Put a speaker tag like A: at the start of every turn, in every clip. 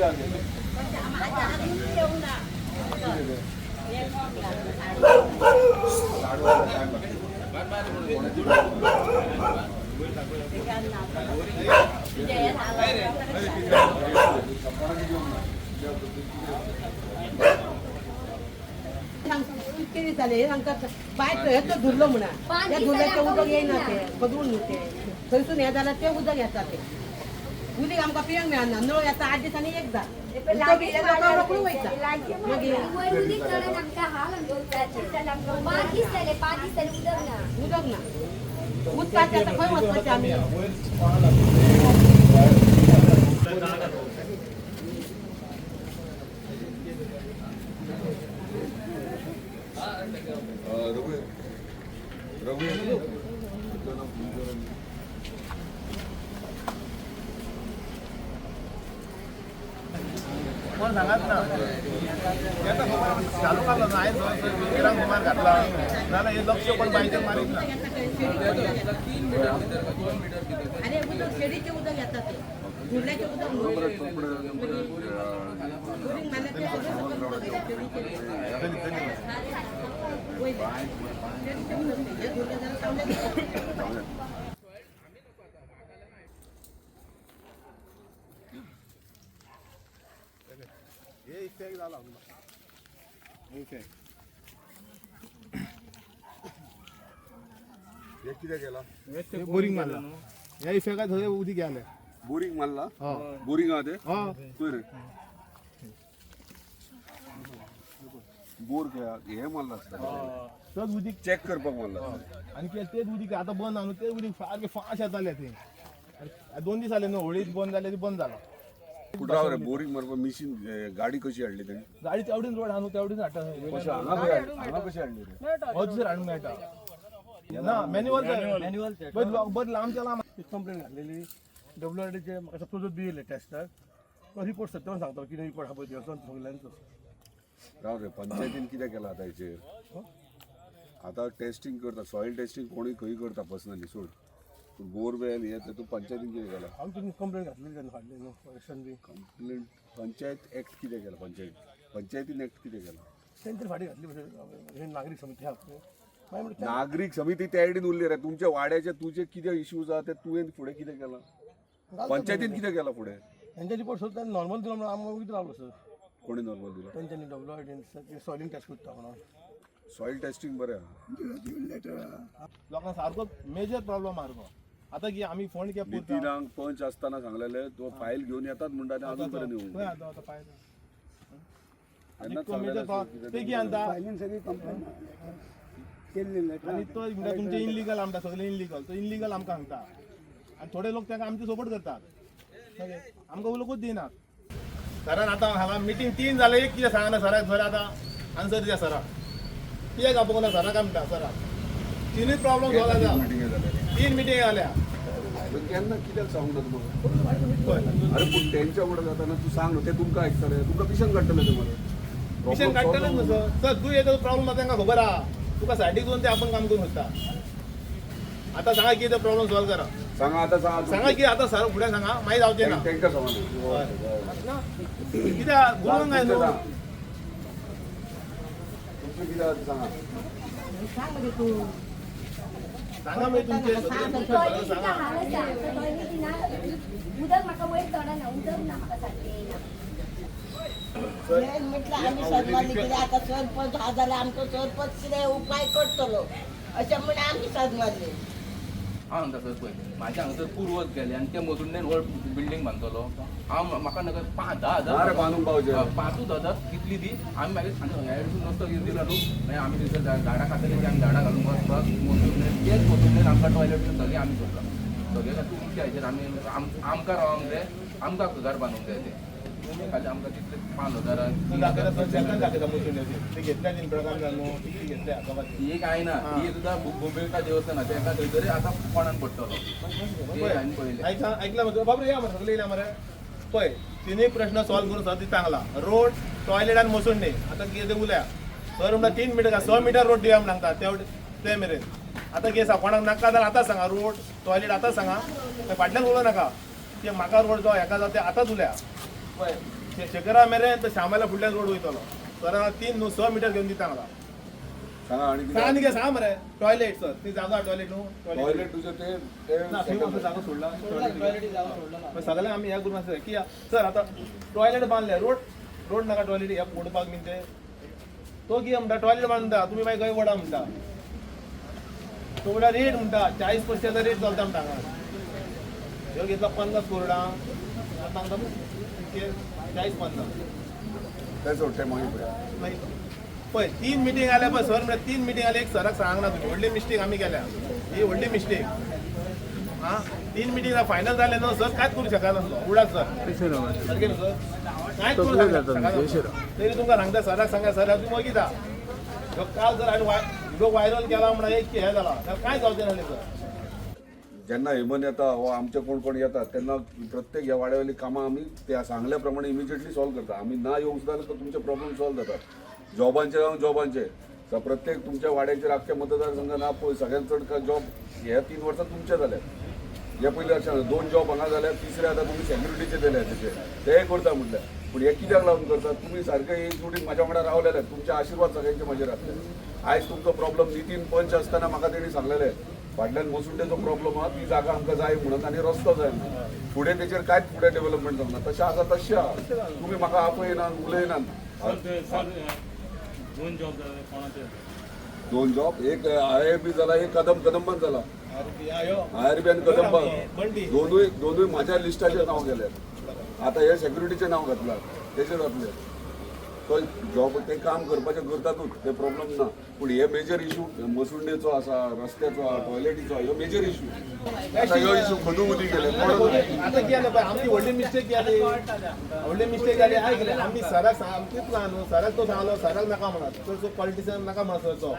A: किती झाले बायक येतो धुरलो म्हणा त्या धुरल्याचं उदक येईना ते बदलून ते थंयसून हे जाल्यार ते उदक येता ते उदीक आमकां पियंक मेळना नळ येता 8 दिसांनी एकदा रोखडून वयता उदक ना उदकाचे आतां खंय वचपाचें आमी
B: कोण सांगत ना चालू करलो ना आयज विराम कुमार घातला नाल्यार हे लक्ष पण पाहिजे मारीत ना
A: अरे उदक शेडीचे उदक येता ते धुरल्याचे उदक
B: हे इफेक्ट झाला
C: हे किती गेला
B: बोरिंग मारला या इफेक्टात थंय उदीक गेले
C: बोरिंग मारला बोरिंग आहा ते पळय रे बोर हे मारला
B: तोच उदीक
C: चेक करपाक मारला
B: आणि तेच उदीक आता बंद आणून तेच उदीक सारखे फास्ट येताले ते 2 दीस जाले न्हू होळीत बंद जाले ती बंद जाला
C: कुठं रे बोरिंग मारपा मिशीन गाडी कशी हाडली त्यांनी
B: गाडी तेवढीच रोड आणू तेवढीच हाडटा
C: हांगा कशी हाडली रे
B: हजर हाडूंक मेळटा ना मॅन्युअल बट लांबच्या लांब कंप्लेंट घातलेली WRDचे म्हाका प्रोजेक्ट दिले टेस्टर तो रिपोर्ट सत्य सांगता कितें रिपोर्ट हा पळय तो सांगल्यान
C: राव रे पंचायतीन कितें केला आतां हेचेर आतां टेस्टिंग करता सॉयल टेस्टिंग कोणी खंय करता पर्सनली सोड बोरवेल हे तूं पंचायतीन कितें केला
B: आमची कंप्लेंट घातलेली तेन्ना हाडली न्हू इलेक्शन बी
C: कंप्लेंट पंचायत एक्ट कितें केला पंचायतीन एक्ट कितें केला
B: तेंची फाटी घातली हे नागरीक समिती आहा
C: नागरीक समिती त्या आयडीन उरली रे तुमच्या वाड्याचे तुझे कितें इश्यूज आहा ते तुवें फुडें कितें केला पंचायतीन कितें केला फुडें
B: तेंचे रिपोर्ट सोडता नॉर्मल दिलो म्हणून आमकां कितें रावलो सर
C: कोणी नॉर्मल दिला
B: तेंच्यांनी WRD सॉयलिंग टेस्ट करता म्हणून
C: सॉयल टेस्टिंग बरें आहा
B: लोकांक सारको मेजर प्रॉब्लेम आहा आता की आम्ही फोन केला
C: मिटिंगांक पंच असताना सांगलेले तो फायल घेऊन येतात म्हणटा ते अजून पर्यंत येऊन
B: ते की आणता आणि तो तुमचे इनलिगल आमटा सगळे इनलिगल तो इनलिगल आमकां सांगता आणि थोडे लोक ताका आमचे सपोर्ट करतात आमकां उलोवूच दिनात सरान आतां हांगा मिटींग 3 जाले एक कितें सांगना सराक सर आतां आन्सर दिया सराक कित्याक आपणा सराक काय म्हणटा सराक 3 प्रॉब्लेम सॉल्व जाता 3 मिटींग जाल्या
C: केन्ना कित्याक सांगूंक ना अरे पूण तेंच्या फुडें जाताना तूं सांग न्हू ते तुमकां आयकतले तुमकां पिशन काडटले ते मरे
B: पिशन काडटले न्हू सर तूं येतो प्रॉब्लेम आसा तांकां खबर आहा तुका सायडीक दोन ते आपण काम करून शकता आता सांगा कितें प्रॉब्लेम सॉल्व करा
C: सांगा आता
B: सांगा की आता सर फुडें सांगा मागीर जावचें ना
C: तांकां सांगा
B: कित्याक गुरूंक जाय न्हू
C: तुमचें कितें आहा सांगा
A: सांग मगे तू
B: सांगा मागीर तुमचें
D: उदक म्हाका वयर चडना उदक ना म्हाका सारकें
A: म्हटलं आम्ही सजवाली कितें आता सरपंच हा जाल्यार आमचो सरपंच कितें उपाय करतलो अशें म्हणून आमी सजवाली
E: हांव म्हणटा सर पळय म्हाज्या हांगसर पुर्वत गेले आनी ते मजुंडेन व्हड बिल्डींग बांदतलो हांव म्हाका नाका 5-10
C: बांदूंक पावचे
E: 5-10 कितली दी आमी मागीर हेडसून नसतो घेवन दिला न्हू मागीर आमी थंयसर झाडां खातली ती आमी झाडां घालून बसपाक मजुंडेन तेच मजुंडेन आमकां टॉयलेट सगळें आमी करता सगळे खातीर तुमच्या हेचेर आमी आमकां रावंक जाय आमकां घर बांदूंक जाय ते खाली आमकां तितले 5,000
B: ते घेतल्या प्रकार जालो घेतल्या
E: ही काय ना ही सुद्धा बोंबिवलीचा देवस्थान आहे एका थंयसरी आता कोणान पडटलो
B: ऐकला मग बाबा या मरे सगळे येयला मरे पळय 3 प्रश्न सॉल्व करून ती चांगला रोड टॉयलेट आणि मसुंडे आता कितें उल्या सर म्हणटा 3 मीटर 6 मीटर रोड दिया म्हणून सांगता ते मेरेन आता केस कोणाक नाका जाल्यार आतां सांगा रोड टॉयलेट आतां सांगा फाटल्यान उलोव नाका की म्हाका रोड जो हेका जाता ते आतांच उल्या पळय शेखरा मेरेन तर श्यामाला फुडल्यान रोड वयतलो सर 3-6 मीटर घेऊन दिता मला
C: सांगा आणि
B: सांगा न्ही गे सांग मरे टॉयलेट सर ती जागा टॉयलेट न्हू
C: टॉयलेट तुझे ते
B: ना थंय मातसो जागा सोडला पण सगळ्यांक आमी ह्या करून आसा की सर आता टॉयलेट बांधले रोड नाका टॉयलेट ह्या मोडपाक बीन ते तो कितें म्हणटा टॉयलेट बांधता तुमी मागीर खंय वडा म्हणटा तो म्हणटा रेट म्हणटा 40% रेट चलता म्हणटा हांगा ह्यो घेतला 50 कोरडां सांगता 40-50
C: ते सोडटे मागीर
B: पळय 3 मिटींग आल्या पळय सर म्हणल्यार 3 मिटींग आल्या एक सराक सांगना तुमी व्हडली मिस्टेक आमी केल्या ही व्हडली मिस्टेक हां 3 मिटींग फायनल जाले न्हू सर कांयच करूं शकना नासलो उडात सर सारकें न्हू सर कांयच करूं शकना तरी तुमकां सांगता सराक सांगा सर तुमी वगिता ह्यो काल जर हांवें व्हिडिओ व्हायरल केला म्हणून एक हें जाला जाल्यार कांय जावचें नासलें सर
C: जेन्ना हेमन येता वा आमचे कोण येतात तेन्ना प्रत्येक ह्या वाड्यावयली कामां आमी त्या सांगल्या प्रमाणे इमिजिएटली सॉल्व करता आमी ना येवंक सुद्दां जाल्यार तुमचे प्रॉब्लेम सॉल्व जातात जॉबांचे तर प्रत्येक तुमच्या वाड्याचेर आख्या मतदारसंघात ना पळय सगळ्यांत चड जॉब ह्या 3 वर्सां तुमचे जाले हे पयलीं वर्षां 2 जॉब हांगा जाल्यार तिसरे आतां तुमी सेक्युरिटीचे दिले ते करता म्हटल्यार पूण हे कित्याक लागून करतात तुमी सारके एक जोडीन म्हाज्या वांगडा रावलेले तुमचे आशिर्वाद सगळ्यांचे म्हाजेर आसले आयज तुमचो प्रॉब्लेम नितीन पंच आसतना म्हाका तेणी सांगलेले फाटल्यान मसुंडेचो प्रॉब्लेम आहा ती जागा आमकां जाय म्हणून आनी रस्तो जाय म्हणून फुडें तेचेर कांयच फुडें डेव्हलपमेंट जावना तशें आसा तशें आहा तुमी म्हाका आपयनात उलयनात 2 जॉब एक IIB जाला एक कदंबान जाला IRB आनी कदंबान दोनूय म्हाज्या लिस्टाचेर नांव गेले आतां हे सेक्युरिटीचें नांव घातलां तेचेर जातलें तो जॉब ते काम करपाचें करतातूच ते प्रॉब्लेम ना पूण हे मेजर इशू मसुंडेचो आसा रस्त्याचो आसा टॉयलेटीचो ह्यो मेजर इशू आतां ह्यो इशू खदू उदी गेले
B: आता कितें पळय आमची व्हडली मिस्टेक जाली आयकले आमी सराक सामकीच ना न्हू सराक तो सांगलो सराक नाका म्हणत तो पॉलिटिशियन नाका म्हणत सरचो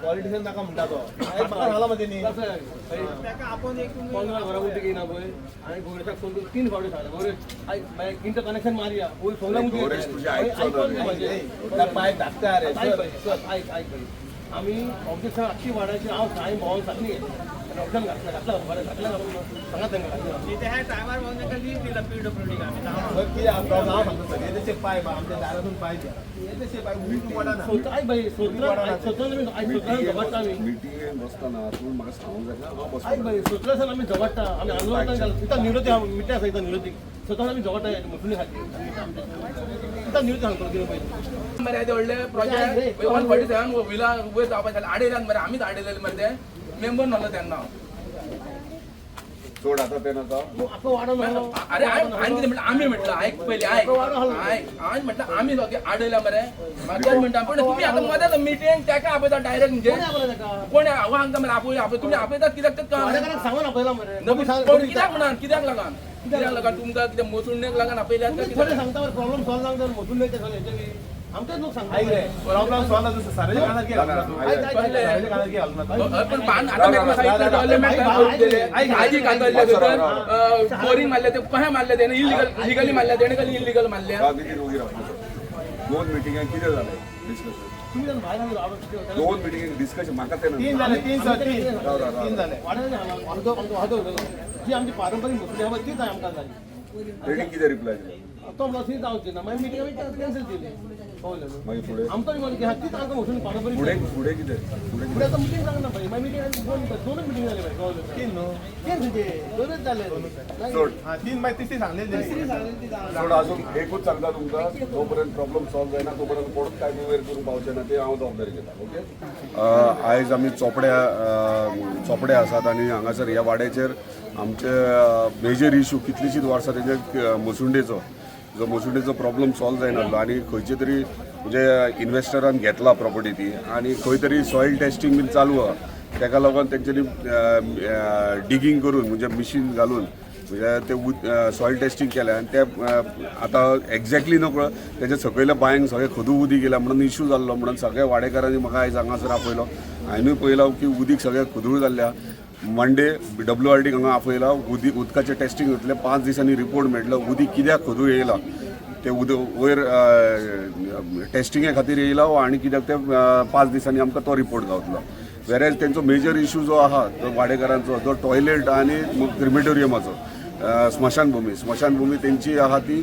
B: पॉलिटिशियन नाका म्हणटा तो म्हाका सांगला मरे न्ही
F: आपण एक 15 घरा उलटी घेईना पळय आणि गोरेशाक फोन 3 फावटी सांगले इंटर कनेक्शन मारिया ओय फोनला
C: गोरेश तुझे आयकचो ना
B: पाय धाकता रे
F: ऐक आम्ही ऑब्जेक्शन अख्खी वाढायची हांव साई भोंवून सांगली ऑप्शन घातला सांगा
B: तांकां पाय आमच्या दारातून पाय द्या पाय उलटी पडा
C: मिटिंगेन बसताना तुम्ही म्हाका सांगूंक जाय ना
F: भाई सोचलं सर आम्ही जवळटा आम्ही आंदोलन इथं निवृत्ती मिटिंग आसा इथं निवृत्ती स्वतः आम्ही जवळटा मुसुंडी खातीर इथं निवृत्ती सांगतो कितें पळय
E: मरे ते व्हडले प्रोजेक्ट 147 विला वयर जावपाक जाले आडयल्यात मरे आमीच आडयलेले मरे ते मेंबर नासलो तेन्ना
C: सोड आता ते नाका
F: आपलं वाडो
E: अरे हांवें कितें म्हटलं आमी म्हटलं आयक पयलीं आयक हांवें म्हटलं आमी लोक आडयल्या मरे म्हाका म्हणटा पण तुमी आतां मदें मिटींग ताका आपयता डायरेक्ट म्हणजे कोण हांव हांगा मरे आपय तुमी आपयतात कित्याक ते
F: सांगून आपयला मरे
E: कित्याक लागून तुमकां कितें मसुंडेक लागून आपयल्यात
F: थोडे सांगता प्रॉब्लेम सॉल्व जावंक जाय मोठून ते सगळे आमचेच लोक सांगता
B: प्रॉब्लेम सॉल्व जाता सारके कानार की घालना तूं सारके कानार की घालना
E: पण बांद आता म्हाका सांगितलं डेव्हलपमेंट आजी कांदले तर बोरिंग मारले ते कशें मारले तेणे इलिगली मारले तेणे इलिगल मारले
C: दोन मिटिंगां कितें जालें डिस्कशन
F: तुम्ही जर बाहेर आलो आवडत
C: दोन मिटिंगां डिस्कशन म्हाका ते
B: 3 जाले 3 सर 3 जाले
F: वाडा जी आमची पारंपरिक मुसली हवा तीच आहे आमकां जाय
C: तेणी कितें रिप्लाय दिलो
F: तो मला थंय जावचें ना मागीर मिटींग आमी कॅन्सल केली
C: मागीर फुडें
F: आमकां म्हणून की तीच आमकां मुसली पारंपरीक
C: फुडें कितें
F: फुडें आतां मिटींग सांगना भाई मागीर मिटींग दोनच मिटींग जाले भाई कळ्ळें
B: 3 न्हू
F: 3 म्हणजे दोनच जाले
C: सोड
B: हां 3 मागीर तिसरी सांगलेली
C: सोड अजून एकूच सांगता तुमकां जोपर्यंत प्रॉब्लेम सॉल्व जायना तोपर्यंत परत काय वयर करून पावचे ना ते हांव जबाबदारी घेता ओके आयज आमी चोपडे आसात आनी हांगासर ह्या वाड्याचेर आमचे मेजर इशू कितलीशींच वर्सां तेजे मसुंडेचो प्रॉब्लेम सॉल्व जायनासलो आनी खंयचे तरी म्हणजे इन्वेस्टरान घेतला प्रॉपर्टी ती आनी खंय तरी सॉयल टेस्टींग बीन चालू आहा तेका लागून तेंच्यांनी डिगींग करून म्हणजे मिशीन घालून म्हणजे ते सॉयल टेस्टींग केलें आनी ते आतां एक्झॅक्टली नकळो तेजे सकयल्या बांयक सगळें खदू उदीक गेल्या म्हणून इशू जाल्लो म्हणून सगळ्या वाडेकारांनी म्हाका आयज हांगासर आपयलो हांवेंय पळयलो की उदीक सगळें खदूळ जाल्ल्या मंडे WRD हांगा आपयला उदकाचें टेस्टींग जातलें 5 दिसांनी रिपोर्ट मेळटलो उदीक कित्याक खदूळ येयला ते वयर टेस्टिंगे खातीर येयला आनी कित्याक ते 5 दिसांनी आमकां तो रिपोर्ट गावतलो वेरेज तेंचो मेजर इशू जो आहा तो वाडेकारांचो तो टॉयलेट आनी क्रिमेटोरियमाचो स्मशानभूमी त्यांची आहा ती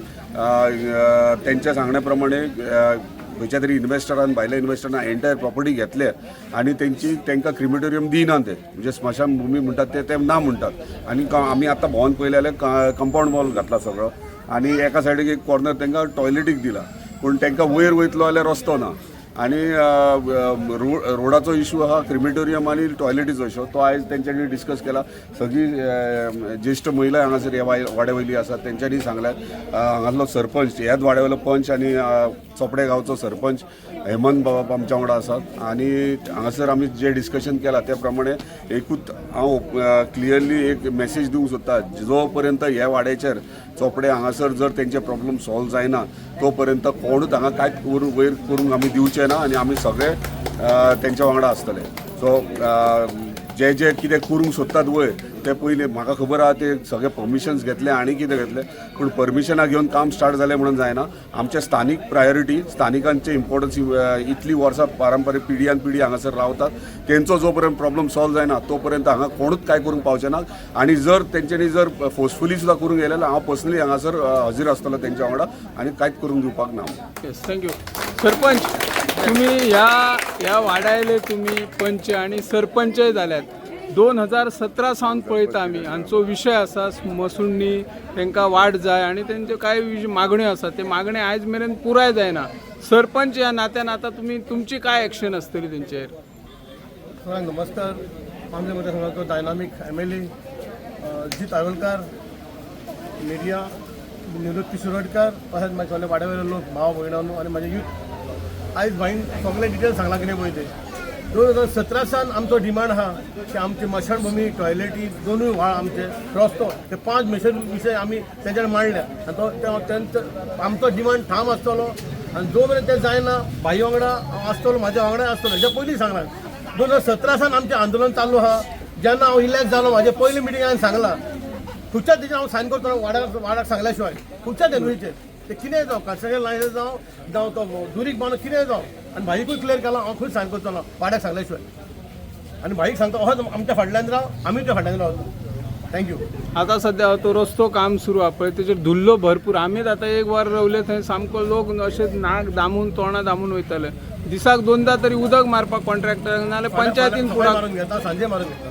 C: त्यांच्या सांगण्याप्रमाणे खंयच्या तरी इन्व्हेस्टरान भायल्या इन्व्हेस्टरान एंटायर प्रॉपर्टी घेतले आणि त्यांना क्रिमेटोरियम दिना ते म्हणजे स्मशानभूमी म्हणतात ते ना म्हणतात आणि आम्ही आता भोवन पळयले जाल्यार कंपाऊंड वॉल घातला सगळो आणि एका सायडीक एक कॉर्नर तांकां टॉयलेटीक दिला पूण तांकां वयर वयतलो जाल्यार रस्तो ना आणि रोडाचो इशू आहा क्रिमेटोरियम आणि टॉयलेटीचो इशू तो आयज तेंच्यांनी डिस्कस केला सगळी ज्येश्ठ महिला हांगासर ह्या वाड्या वयली आसात तेंच्यांनी सांगल्यात हांगासलो सरपंच ह्याच वाड्या वयलो पंच आणि चोपडे गांवचो सरपंच हेमंत बाबा आमच्या वांगडा आसात आणि हांगासर आमी जे डिस्कशन केला त्या प्रमाणे एकूच हांव क्लियरली एक मेसेज दिवंक सोदता जो पर्यंत ह्या वाड्याचेर चोपडे हांगासर जर तेंचे प्रॉब्लेम सॉल्व जायना तो पर्यंत कोणूच हांगा कांयच वयर करूंक आमी दिवचे ना आणि आमी सगळे तेंच्या वांगडा आसतले सो जे जे कितें करूंक सोदतात वयर ते पयलीं म्हाका खबर आहा ते सगळे परमिशन्स घेतले आनी कितें घेतले पूण परमिशनां घेवन काम स्टार्ट जालें म्हणून जायना आमचे स्थानीक प्रायोरिटी स्थानिकांचे इम्पॉर्टन्स इतली वर्सां पारंपारीक पिढ्यान पिढी हांगासर रावतात तेंचो जो पर्यंत प्रॉब्लेम सॉल्व जायना तो पर्यंत हांगा कोणूच काय करूंक पावचे ना आनी जर तेंच्यांनी जर फोर्सफुली सुद्दां करूंक गेलें जाल्यार हांव पर्सनली हांगासर हजीर आसतलो तेंच्या वांगडा आनी कांयच करूंक दिवपाक ना
G: येस थँक्यू सरपंच तुम्ही ह्या वाड्याले तुम्ही पंच आणि सरपंचय जाल्यात 2017 सावन पळयता आमी हांचो विशय आसा मसुणनी तांकां वाड जाय आनी तेंच्यो कांय मागण्यो आसा ते मागणे आयज मेरेन पुराय जायना सरपंच ह्या नात्यान आतां तुमची काय एक्शन आसतली तेंचेर
F: सगळ्यांक नमस्कार आमच्या मध्ये सांगतो डायनामिक MLA जीत आगोलकार मिडिया निवृत्ती शिरोडकर तशेंच म्हाजे वाड्यावयले लोक भाव भयणां आनी म्हाजे यूथ आयज भाईन सगळे डिटेल्स सांगला कितें पळय ते 2017 सावन आमचो डिमांड आहा की आमची मशानभूमी टॉयलेटी दोनूय व्हाळ आमचे रस्तो ते 5 विशय आमी तेजेर मांडल्या आनी तो आमचो डिमांड ठाम आसतलो आनी जो मेरेन ते जायना भाई वांगडा आसतलो म्हाज्या वांगडा आसतलो हेच्या पयलीं सांगला 2017 सावन आमचें आंदोलन चालू आहा जेन्ना हांव इलेक्ट जालो म्हाजे पयली मिटींग हांवें सांगला खुच्या तेजेर हांव सायन करतना वाड्याक सांगल्या शिवाय खुच्या ते न्हूचे ते कितेंय जावं कन्स्ट्रक्शन लायसन जावं तो दुरीक बांदून कितेंय जावं आनी भाईकूय क्लियर केला हांव खंय सायन करतलो वाड्याक सांगल्या शिवाय आनी भाईक सांगता अहोच आमच्या फाटल्यान राव आमी त्या फाटल्यान रावता थँक्यू
G: आता सध्या तो रस्तो काम सुरू आहा पळय तेजेर धुल्लो भरपूर आमीच आतां एक वर रावले थंय सामको लोक अशें नाक दामून तोंडां दामून वयताले दिसाक 2दा तरी उदक मारपाक कॉन्ट्रॅक्टर नाल्यार पंचायतीन
F: मारून घेता सांजे मारून घेता